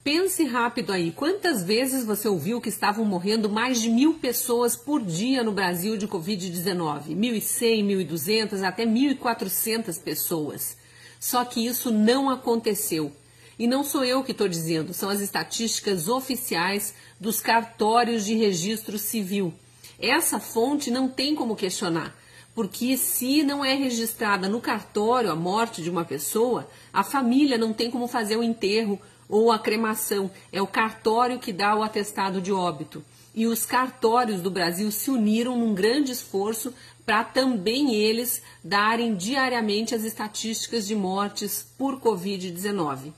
Pense rápido aí, quantas vezes você ouviu que estavam morrendo mais de 1.000 pessoas por dia no Brasil de Covid-19? 1.100, 1.200, até 1.400 pessoas. Só que isso não aconteceu. E não sou eu que estou dizendo, são as estatísticas oficiais dos cartórios de registro civil. Essa fonte não tem como questionar, porque se não é registrada no cartório a morte de uma pessoa, a família não tem como fazer o enterro ou a cremação. É o cartório que dá o atestado de óbito. E os cartórios do Brasil se uniram num grande esforço para também eles darem diariamente as estatísticas de mortes por Covid-19.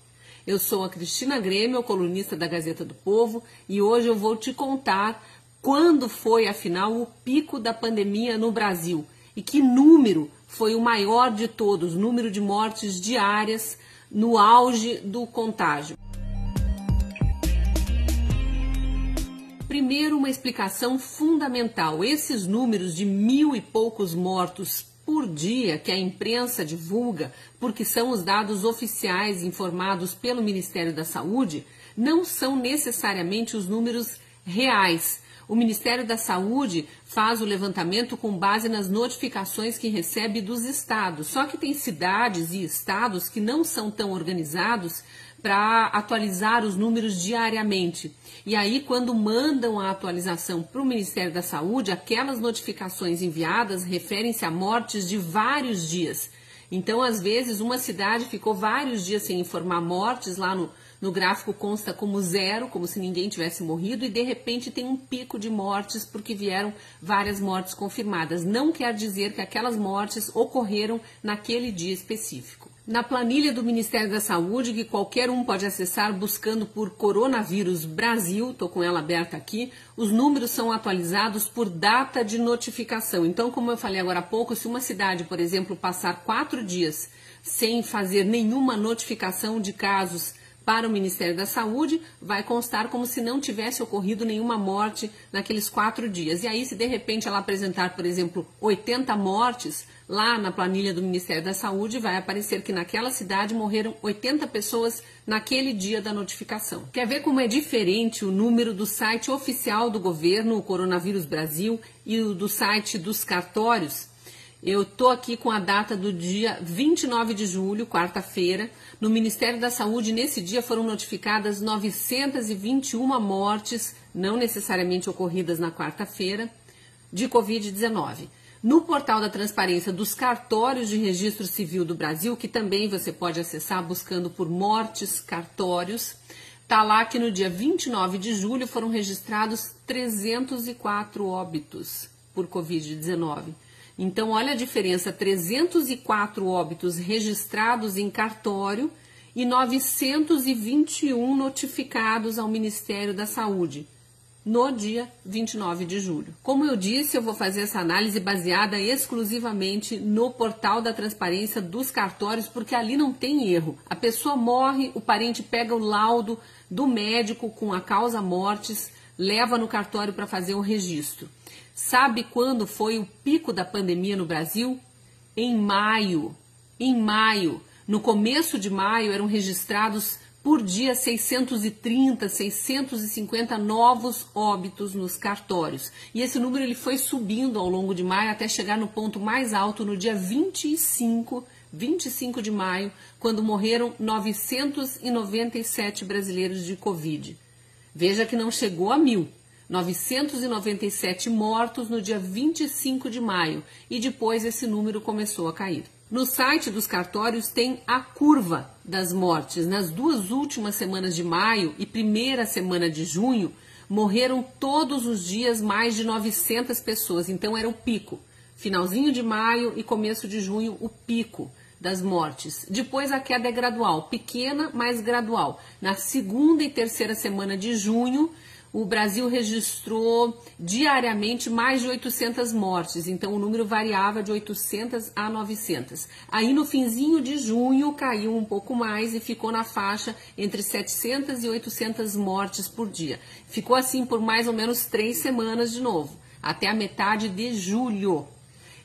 Eu sou a Cristina Grêmio, colunista da Gazeta do Povo, e hoje eu vou te contar quando foi, afinal, o pico da pandemia no Brasil e que número foi o maior de todos, número de mortes diárias no auge do contágio. Primeiro, uma explicação fundamental. Esses números de 1.000 e poucos mortos por dia que a imprensa divulga, porque são os dados oficiais informados pelo Ministério da Saúde, não são necessariamente os números reais. O Ministério da Saúde faz o levantamento com base nas notificações que recebe dos estados. Só que tem cidades e estados que não são tão organizados para atualizar os números diariamente. E aí, quando mandam a atualização para o Ministério da Saúde, aquelas notificações enviadas referem-se a mortes de vários dias. Então, às vezes, uma cidade ficou vários dias sem informar mortes, lá no gráfico consta como 0, como se ninguém tivesse morrido, e de repente tem um pico de mortes porque vieram várias mortes confirmadas. Não quer dizer que aquelas mortes ocorreram naquele dia específico. Na planilha do Ministério da Saúde, que qualquer um pode acessar buscando por Coronavírus Brasil, estou com ela aberta aqui, os números são atualizados por data de notificação. Então, como eu falei agora há pouco, se uma cidade, por exemplo, passar 4 dias sem fazer nenhuma notificação de casos para o Ministério da Saúde, vai constar como se não tivesse ocorrido nenhuma morte naqueles 4 dias. E aí, se de repente ela apresentar, por exemplo, 80 mortes, lá na planilha do Ministério da Saúde vai aparecer que naquela cidade morreram 80 pessoas naquele dia da notificação. Quer ver como é diferente o número do site oficial do governo, o Coronavírus Brasil, e o do site dos cartórios? Eu estou aqui com a data do dia 29 de julho, quarta-feira. No Ministério da Saúde, nesse dia, foram notificadas 921 mortes, não necessariamente ocorridas na quarta-feira, de Covid-19. No portal da transparência dos cartórios de registro civil do Brasil, que também você pode acessar buscando por mortes cartórios, está lá que no dia 29 de julho foram registrados 304 óbitos por Covid-19. Então, olha a diferença, 304 óbitos registrados em cartório e 921 notificados ao Ministério da Saúde no dia 29 de julho. Como eu disse, eu vou fazer essa análise baseada exclusivamente no portal da transparência dos cartórios, porque ali não tem erro. A pessoa morre, o parente pega o laudo do médico com a causa mortis, leva no cartório para fazer o registro. Sabe quando foi o pico da pandemia no Brasil? Em maio. Em maio. No começo de maio eram registrados por dia 630, 650 novos óbitos nos cartórios. E esse número ele foi subindo ao longo de maio até chegar no ponto mais alto no dia 25 de maio, quando morreram 997 brasileiros de Covid. Veja que não chegou a 1.000. 997 mortos no dia 25 de maio e depois esse número começou a cair. No site dos cartórios tem a curva das mortes. Nas 2 últimas semanas de maio e primeira semana de junho, morreram todos os dias mais de 900 pessoas, então era o pico. Finalzinho de maio e começo de junho, o pico das mortes. Depois a queda é gradual, pequena, mas gradual. Na segunda e terceira semana de junho, o Brasil registrou diariamente mais de 800 mortes, então o número variava de 800 a 900. Aí no finzinho de junho caiu um pouco mais e ficou na faixa entre 700 e 800 mortes por dia. Ficou assim por mais ou menos 3 semanas de novo, até a metade de julho.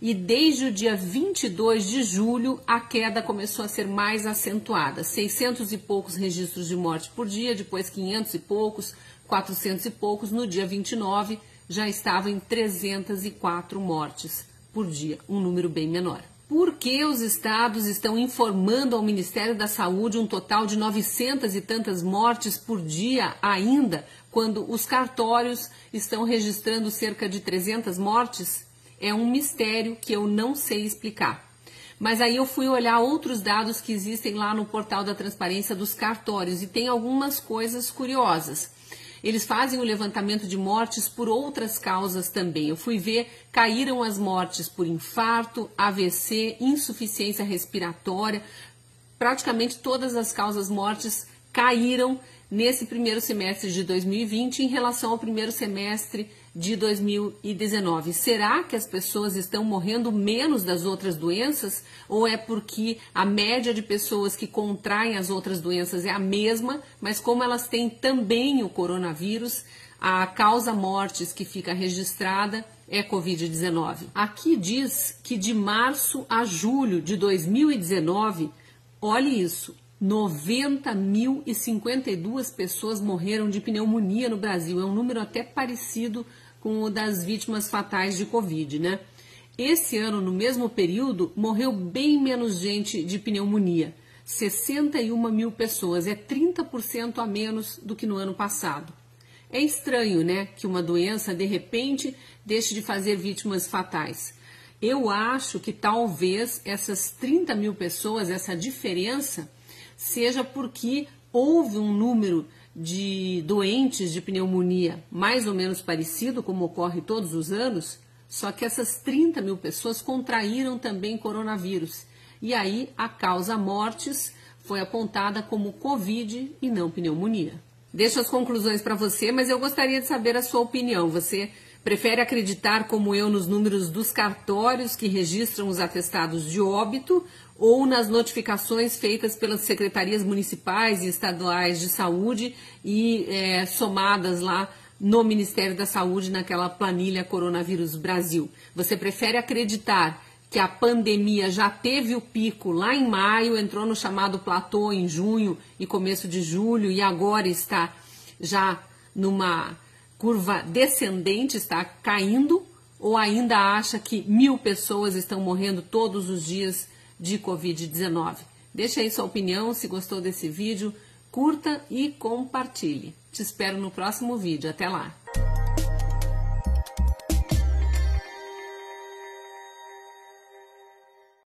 e desde o dia 22 de julho a queda começou a ser mais acentuada. 600 e poucos registros de morte por dia, depois 500 e poucos, 400 e poucos. No dia 29 já estava em 304 mortes por dia, um número bem menor. Por que os estados estão informando ao Ministério da Saúde um total de 900 e tantas mortes por dia ainda, quando os cartórios estão registrando cerca de 300 mortes? É um mistério que eu não sei explicar. Mas aí eu fui olhar outros dados que existem lá no portal da transparência dos cartórios e tem algumas coisas curiosas. Eles fazem o levantamento de mortes por outras causas também. Eu fui ver, caíram as mortes por infarto, AVC, insuficiência respiratória. Praticamente todas as causas mortes caíram nesse primeiro semestre de 2020 em relação ao primeiro semestre de 2019. Será que as pessoas estão morrendo menos das outras doenças? Ou é porque a média de pessoas que contraem as outras doenças é a mesma, mas como elas têm também o coronavírus, a causa mortes que fica registrada é Covid-19. Aqui diz que de março a julho de 2019, olhe isso, 90.052 pessoas morreram de pneumonia no Brasil. É um número até parecido com o das vítimas fatais de Covid, né? Esse ano, no mesmo período, morreu bem menos gente de pneumonia. 61 mil pessoas, é 30% a menos do que no ano passado. É estranho, né, que uma doença, de repente, deixe de fazer vítimas fatais. Eu acho que talvez essas 30 mil pessoas, essa diferença, seja porque houve um número de doentes de pneumonia mais ou menos parecido, como ocorre todos os anos, só que essas 30 mil pessoas contraíram também coronavírus. E aí a causa mortes foi apontada como Covid e não pneumonia. Deixo as conclusões para você, mas eu gostaria de saber a sua opinião. Você prefere acreditar, como eu, nos números dos cartórios que registram os atestados de óbito ou nas notificações feitas pelas secretarias municipais e estaduais de saúde e somadas lá no Ministério da Saúde, naquela planilha Coronavírus Brasil? Você prefere acreditar que a pandemia já teve o pico lá em maio, entrou no chamado platô em junho e começo de julho e agora está já numa curva descendente, está caindo, ou ainda acha que 1.000 pessoas estão morrendo todos os dias de Covid-19? Deixa aí sua opinião, se gostou desse vídeo, curta e compartilhe. Te espero no próximo vídeo. Até lá!